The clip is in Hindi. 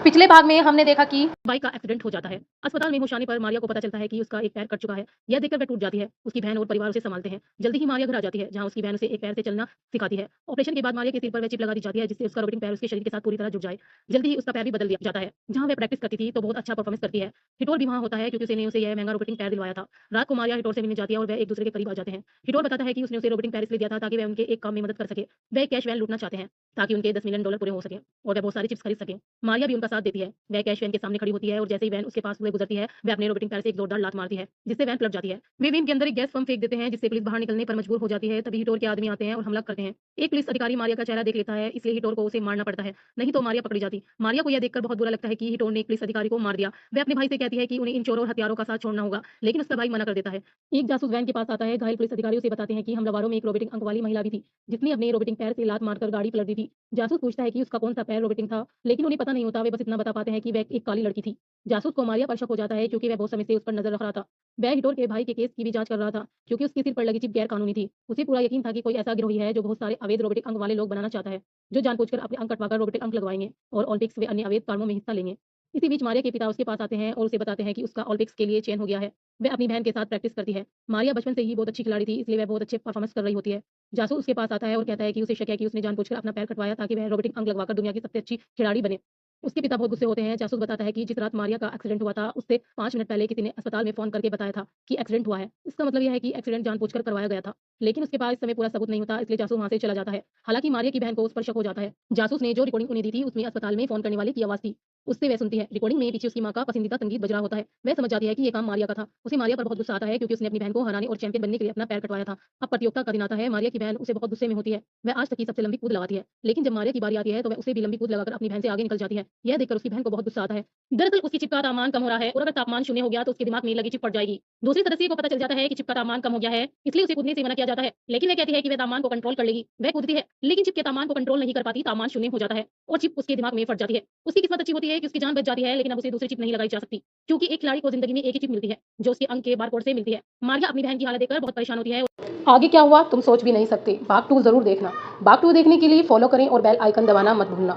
पिछले भाग में हमने देखा कि बाइक का एक्सीडेंट हो जाता है। अस्पताल में होश आने पर मारिया को पता चलता है कि उसका एक पैर कट चुका है। यह देखकर वह टूट जाती है। उसकी बहन और परिवार उसे संभालते हैं। जल्दी ही मारिया घर आ जाती है, जहां उसकी बहन उसे एक पैर से चलना सिखाती है। ऑपरेशन के बाद मारिया के सिर पर वह चिप लगा दी जाती है, जिससे उसका रोबोटिक पैर उसके शरीर के साथ पूरी तरह जुड़ जाए। जल्दी ही उसका पैर भी बदल दिया जाता है। जहां वह प्रैक्टिस करती थी तो बहुत अच्छा परफॉर्मेंस करती है। हिटोर भी वहां होता है, क्योंकि उसने उसे यह महंगा रोबोटिक पैर दिलवाया था। रात को मारिया हिटोर से मिलने जाती है और वह एक दूसरे के करीब आ जाते हैं। हिटोर बताता है कि उसने उसे रोबोटिक पैर इसलिए दिया था ताकि वह उनके एक काम में मदद कर सके। वह एक कैश वैन लूटना चाहते हैं ताकि उनके $10 मिलियन पूरे हो सके और वह बहुत सारी चिप्स खरीद सके। मारिया भी उनका साथ देती है। वह कैश वैन के सामने खड़ी होती है और जैसे ही वैन उसके पास हुए गुजरती है, वह अपने रोबोटिक पैर से एक जोरदार लात मारती है, जिससे वैन पलट जाती है। वे वैन के अंदर एक गैस बम फेंक देते हैं, जिससे पुलिस बाहर निकलने पर मजबूर हो जाती है। तभी हिटोर के आदमी आते हैं और हमला करते हैं। एक पुलिस अधिकारी मारिया का चेहरा देख लेता है, इसलिए हिटोर को उसे मारना पड़ता है, नहीं तो मारिया पकड़ी जाती। मारिया को यह देखकर बहुत बुरा लगता है कि हिटोर ने एक पुलिस अधिकारी को मार दिया। वह अपने भाई से कहती है कि उन्हें इन चोरों और हत्यारों का साथ छोड़ना होगा, लेकिन उसका भाई मना कर देता है। एक जासूस वैन के पास आता है। घायल पुलिस अधिकारी उसे बताते हैं कि हमलावरों में एक रोबोटिक अंक वाली महिला भी थी, जिसने अपने रोबोटिक पैर से लात मारकर गाड़ी पलट दी थी। जासूस पूछता है कि उसका कौन सा पैर रोबोटिक था, लेकिन उन्हें पता नहीं होता। वे बस इतना बता पाते हैं कि वह एक काली लड़की थी। जासूस को मारिया पर शक हो जाता है, क्योंकि वह बहुत समय से उस पर नजर रख रहा था। वह हिटोर के भाई के केस की भी जांच कर रहा था, क्योंकि उसके सिर पर लगी चिप गैर कानूनी थी। उसे पूरा यकीन था कि कोई ऐसा गिरोही है जो बहुत सारे अवैध रोबोटिक अंक वाले लोग बनाना चाहता है, जो जानबूझकर अपने अंक कटवाकर रोबोटिक अंक लगवाएंगे और ओलंपिक्स व अन्य अवैध कामों में हिस्सा लेंगे। इसी बीच मारिया के पिता उसके पास आते हैं और उसे बताते हैं कि उसका ओलंपिक्स के लिए चयन हो गया है। वह अपनी बहन के साथ प्रैक्टिस करती है। मारिया बचपन से ही बहुत अच्छी खिलाड़ी थी, इसलिए वह बहुत अच्छे परफॉर्मेंस कर रही होती है। जासूस उसके पास आता है और कहता है कि उसे शक है कि उसने जानबूझकर अपना पैर कटवाया ताकि वह रोबोटिक अंक लगवाकर दुनिया की सबसे अच्छी खिलाड़ी बने। उसके पिता बहुत गुस्से होते हैं। जासूस बताता है कि जिस रात मारिया का एक्सीडेंट हुआ था, उससे 5 मिनट पहले किसी ने अस्पताल में फ़ोन करके बताया था कि एक्सीडेंट हुआ है। इसका मतलब यह है कि एक्सीडेंट जानबूझकर करवाया गया था। लेकिन उसके पास इस समय पूरा सबूत नहीं होता, इसलिए जासूस वहाँ से चला जाता है। हालाँकि मारिया की बहन को उस पर शक हो जाता है। जासूस ने जो रिकॉर्डिंग उन्हें दी थी, उसमें अस्पताल में फ़ोन करने वाले की आवाज़ थी। उससे वह सुनती है। रिकॉर्डिंग में पीछे उसकी माँ का पसंदीदा संगीत बज रहा होता है। वह समझ जाती है कि ये काम मारिया का था। उसे मारिया पर बहुत गुस्सा आता है, क्योंकि उसने अपनी बहन को हराने और चैंपियन बनने के लिए अपना पैर कटवाया था। अब प्रतियोगिता का दिन आता है। मारिया की बहन उसे बहुत गुस्से में होती है। वह आज तक की सबसे लंबी कूद लगाती है। लेकिन जब मारिया की बारी आती है, तो वह उसे भी लंबी कूद लगाकर अपनी बहन से आगे निकल जाती है। यह देखकर उसकी बहन को बहुत गुस्सा आता है। दरअसल उसकी चिप का तापमान कम हो रहा है, और अगर तापमान शून्य हो गया तो उसके दिमाग में लगी चिप फट जाएगी। दूसरे सदस्य को पता चल जाता है कि चिप का तापमान कम हो गया है, इसलिए उसे कूदने से मना किया जाता है। लेकिन वह कहती है कि वह तापमान को कंट्रोल कर लेगी। वह कूदती है, लेकिन चिप के तापमान को कंट्रोल नहीं कर पाती। तापमान शून्य हो जाता है और चिप उसके दिमाग में फट जाती है। उसकी किस्मत अच्छी होती है कि उसकी जान बच जाती है, लेकिन अब उसे दूसरी चिप नहीं लगाई जा सकती, क्योंकि एक खिलाड़ी को जिंदगी में एक ही चिप मिलती है, जो उसके अंक के बारकोड से मिलती है। मारिया अपनी बहन की हालत देखकर बहुत परेशान होती है। आगे क्या हुआ तुम सोच भी नहीं सकते। भाग 2 जरूर देखना। भाग 2 देखने के लिए फॉलो करें और बेल आइकन दबाना मत भूलना।